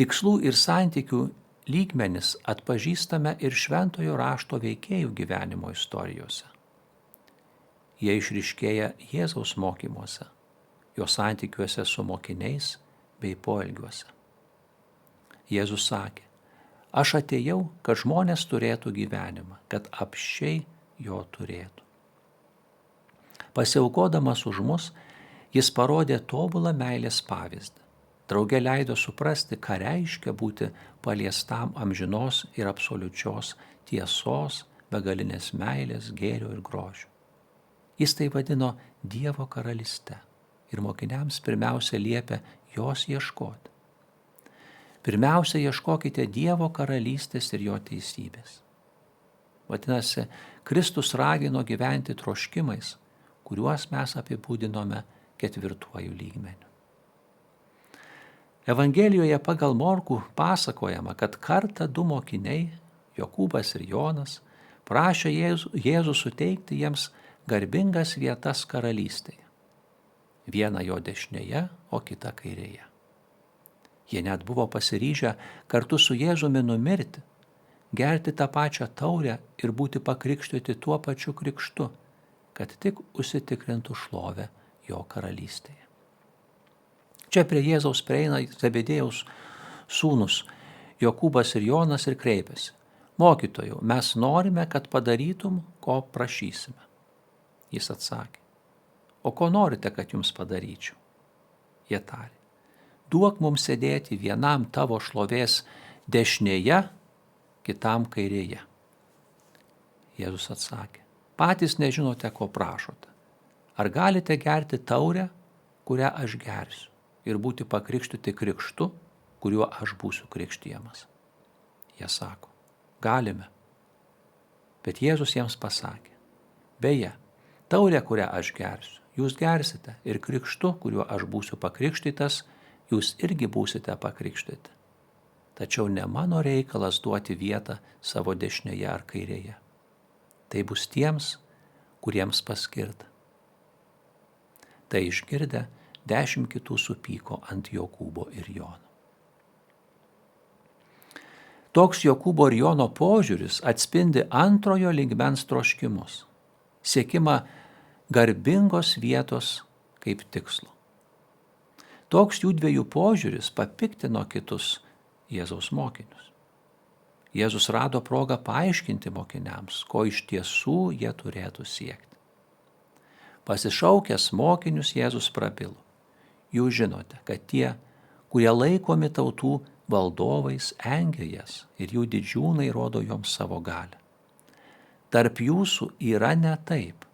Tikslų ir santykių lygmenis atpažįstame ir šventojo rašto veikėjų gyvenimo istorijose. Jie išryškėja Jėzaus mokymuose, jo santykiuose su mokiniais bei poelgiuose. Jėzus sakė, aš atėjau, kad žmonės turėtų gyvenimą, kad apsčiai jo turėtų. Pasiaukodamas už mus, jis parodė tobulą meilės pavyzdį. Drauge leido suprasti, ką reiškia būti paliestam amžinos ir absoliučios tiesos, begalinės meilės, gėrio ir grožio. Jis tai vadino Dievo karalyste ir mokiniams pirmiausia liepia jos ieškoti. Pirmiausia, ieškokite Dievo karalystės ir jo teisybės. Vadinasi, Kristus ragino gyventi troškimais, kuriuos mes apibūdinome 4 lygmeniu. Evangelijoje pagal Morkų pasakojama, kad kartą 2 mokiniai, Jokūbas ir Jonas, prašė Jėzų suteikti jiems garbingas vietas karalystėje. Vieną jo dešinėje, o kitą kairėje. Jie net buvo pasiryžę kartu su Jėzumi numirti, gerti tą pačią taurę ir būti pakrikštyti tuo pačiu krikštu, kad tik užsitikrintų šlovę jo karalystėje. Čia prie Jėzaus prieina Zebedėjaus sūnus Jokūbas ir Jonas ir kreipiasi, mokytojau, mes norime, kad padarytum, ko prašysime. Jis atsakė, o ko norite, kad jums padaryčiau? Jie tarė, duok mums sėdėti vienam tavo šlovės dešinėje, kitam kairėje. Jėzus atsakė, patys nežinote, ko prašote. Ar galite gerti taurę, kurią aš gersiu, ir būti pakrikštyti krikštu, kuriuo aš būsiu krikštijamas? Jie sako, galime. Bet Jėzus jiems pasakė, beje, taurę, kurią aš gersiu, jūs gersite, ir krikštu, kuriuo aš būsiu pakrikštytas, jūs irgi būsite pakrikštyti. Tačiau ne mano reikalas duoti vietą savo dešinėje ar kairėje. Tai bus tiems, kuriems paskirta. Tai išgirdę, 10 kitų supyko ant Jokūbo ir Jono. Toks Jokūbo ir Jono požiūris atspindi antrojo lygmens troškimus, siekimą garbingos vietos kaip tikslo. Toks jų dviejų požiūris papiktino kitus Jėzaus mokinius. Jėzus rado progą paaiškinti mokiniams, ko iš tiesų jie turėtų siekti. Pasišaukęs mokinius Jėzus prabilo. Jūs žinote, kad tie, kurie laikomi tautų valdovais, engia jas ir jų didžiūnai rodo joms savo galią. Tarp jūsų yra ne taip.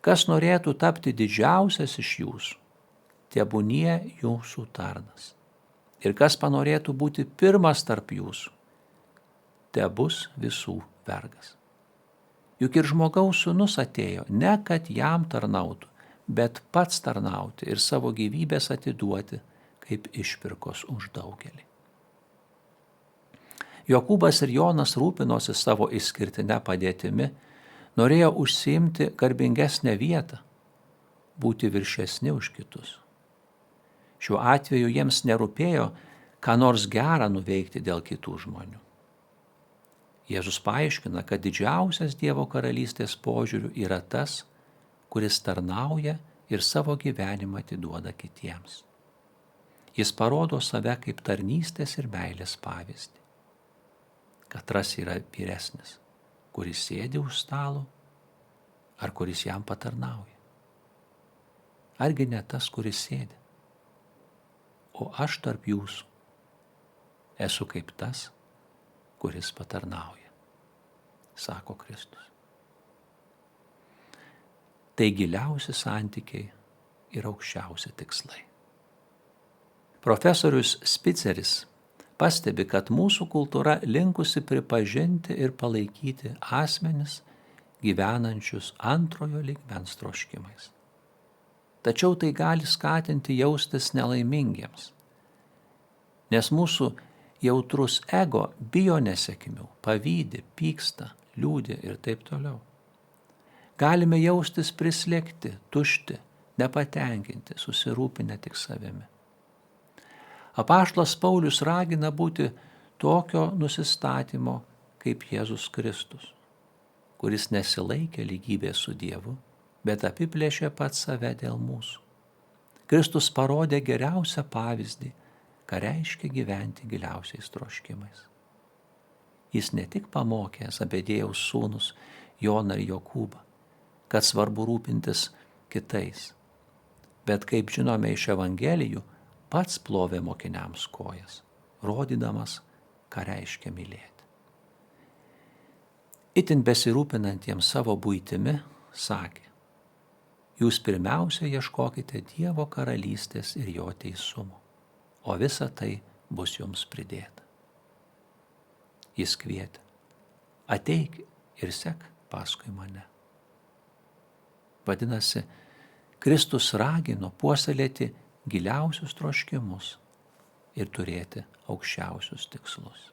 Kas norėtų tapti didžiausias iš jūsų, tebūnie jūsų tarnas. Ir kas panorėtų būti pirmas tarp jūsų, tebus visų vergas. Juk ir žmogaus sūnus atėjo, ne kad jam tarnautų, bet pats tarnauti ir savo gyvybės atiduoti kaip išpirkos už daugelį. Jokūbas ir Jonas rūpinosi savo išskirtine padėtimi, norėjo užsiimti garbingesnę vietą, būti viršesni už kitus. Šiuo atveju jiems nerūpėjo, ką nors gerą nuveikti dėl kitų žmonių. Jėzus paaiškina, kad didžiausias Dievo karalystės požiūrių yra tas, kuris tarnauja ir savo gyvenimą atiduoda kitiems. Jis parodo save kaip tarnystės ir meilės pavyzdį. Katras yra vyresnis, kuris sėdi už stalo, ar kuris jam patarnauja. Argi ne tas, kuris sėdi? O aš tarp jūsų esu kaip tas, kuris patarnauja, sako Kristus. Tai giliausi santykiai ir aukščiausi tikslai. Profesorius Spiceris pastebi, kad mūsų kultūra linkusi pripažinti ir palaikyti asmenis gyvenančius antrojo lygmens troškimais. Tačiau tai gali skatinti jaustis nelaimingiems, nes mūsų jautrus ego bijo nesėkmių, pavydi, pyksta, liūdi ir taip toliau. Galime jaustis prislėgti, tušti, nepatenkinti, susirūpinę tik savimi. Apaštalas Paulius ragina būti tokio nusistatymo kaip Jėzus Kristus, kuris nesilaikė lygybės su Dievu, bet apiplėšė pats save dėl mūsų. Kristus parodė geriausią pavyzdį, ką reiškia gyventi giliausiais troškimais. Jis ne tik pamokė Zabediejaus sūnus Joną ir Jokūbą, kad svarbu rūpintis kitais, bet kaip žinome iš Evangelijų, pats plovė mokiniams kojas, rodydamas, ką reiškia mylėti. Itin besirūpinantiems savo buitimi sakė: jūs pirmiausia ieškokite Dievo karalystės ir jo teisumo, o visa tai bus jums pridėta. Jis kvietė: ateik ir sek paskui mane. Vadinasi, Kristus ragino puoselėti giliausius troškimus ir turėti aukščiausius tikslus.